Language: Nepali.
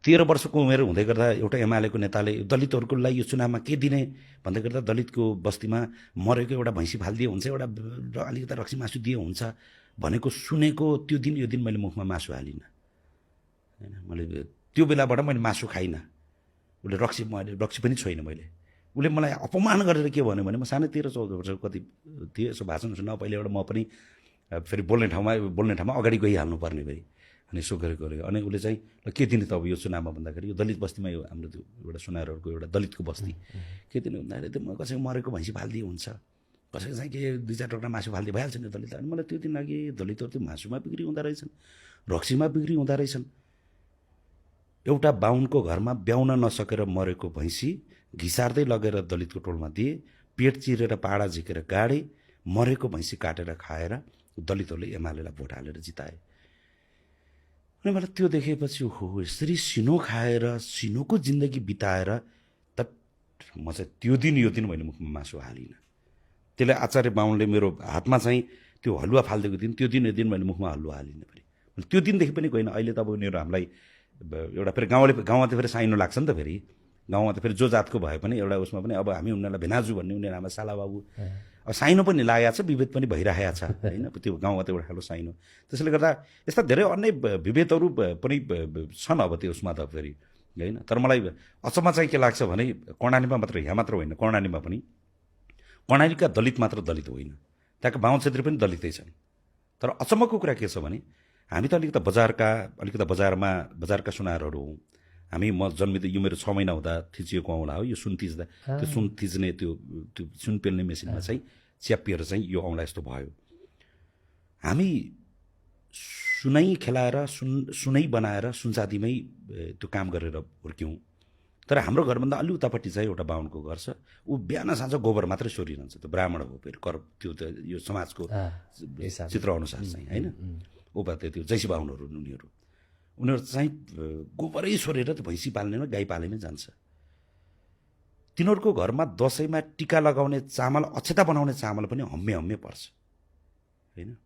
13 वर्षको उमेर हुँदै गर्दा एउटा एमालेको नेताले दलितहरूको लागि यो चुनावमा के दिने भन्दै गर्दा दलितको बस्तीमा मरेको एउटा भैँसी फालिदिए हुन्छ, एउटा अलिकति रक्सी मासु दिए हुन्छ भनेको सुनेको त्यो दिन यो दिन मैले मुखमा मासु हालिनँ हैन। मैले त्यो बेलाबाट मैले मासु खाइनँ। उसले रक्सी पनि छोइनँ मैले। उसले मलाई अपमान गरेर के भन्यो भने म सानै 13-14 वर्षको कति थियो, यसो भाषण सुन्न पहिले एउटा म पनि फेरि बोल्ने ठाउँमा अगाडि गइहाल्नु पर्ने फेरि अनि यसो गरेको अनि उसले चाहिँ ल के दिने त अब यो चुनावमा भन्दाखेरि यो दलित बस्तीमा यो हाम्रो त्यो एउटा सुनारहरूको एउटा दलितको बस्ती के दिने भन्दाखेरि त्यो कसैको मरेको भैँसी फालिदिए हुन्छ, कसैको चाहिँ के 2-4 टुक्रा मासु फालिदिए भइहाल्छ नि दलित। अनि मलाई त्यो दिन लागि दलितहरू त्यो मासुमा बिक्री हुँदो रहेछन्, रक्सीमा बिक्री हुँदो रहेछन्। एउटा बाहुनको घरमा ब्याउन नसकेर मरेको भैँसी घिसार्दै लगेर दलितको टोलमा दिए, पेट चिरेर पाडा झिकेर गाडे, मरेको भैँसी काटेर खाएर दलितहरूले एमालेलाई भोट हालेर जिताए। अनि मलाई त्यो देखेपछि हो यसरी सिनो खाएर सिनोको जिन्दगी बिताएर त म चाहिँ त्यो दिन यो दिन मैले मुखमा मासु हालिनँ। त्यसले आचार्य बाहुनले मेरो हातमा चाहिँ त्यो हलुवा फालिदिएको दिन त्यो दिन यो दिन मैले मुखमा हलुवा हालिनँ फेरि। त्यो दिनदेखि पनि गएन। अहिले त अब उनीहरू हामीलाई एउटा फेरि गाउँमा त फेरि साइनो लाग्छ नि त फेरि। गाउँमा त फेरि जो जातको भए पनि एउटा उसमा पनि अब हामी उनीहरूलाई भेनाजु भन्ने, उनीहरू हाम्रो साला बाबु, अब साइनो पनि लागेको छ, विभेद पनि भइरहेको छ होइन। त्यो गाउँमा त एउटा खालको साइनो। त्यसले गर्दा यस्ता धेरै अन्य विभेदहरू पनि छन् अब त्यो उसमा त फेरि होइन। तर मलाई अचम्म चाहिँ के लाग्छ भने कर्णालीमा मात्र, यहाँ मात्र होइन, कर्णालीमा पनि कर्णालीका दलित मात्र दलित होइन, त्यहाँको बाहुन क्षेत्री पनि दलितै छन्। तर अचम्मको कुरा के छ भने हामी त अलिकति बजारका सुनारहरू हौँ। हामी म जन्मिँदा यो मेरो 6 महिना हुँदा थिचिएको औँला हो। यो सुन थिच्दा त्यो सुन थिच्ने त्यो सुन पेल्ने मेसिनमा चाहिँ च्यापिएर चाहिँ यो औँला यस्तो भयो। हामी सुनै खेलाएर सुनै बनाएर सुनचाँदीमै त्यो काम गरेर हुर्क्यौँ। तर हाम्रो घरभन्दा अलि उतापट्टि चाहिँ एउटा बाहुनको घर छ। ऊ बिहान साँझ गोबर मात्रै सोरिरहन्छ। त्यो ब्राह्मण हो फेरि त्यो त यो समाजको चित्र अनुसार चाहिँ होइन। उता त्यो जैसी बाहुनहरू उनीहरू चाहिँ गोबरै सोरेर त्यो भैँसी पाल्नेमा गाई पाल्नेमै जान्छ। तिनीहरूको घरमा दसैँमा टिका लगाउने चामल, अक्षता बनाउने चामल पनि हम्मे पर्छ होइन।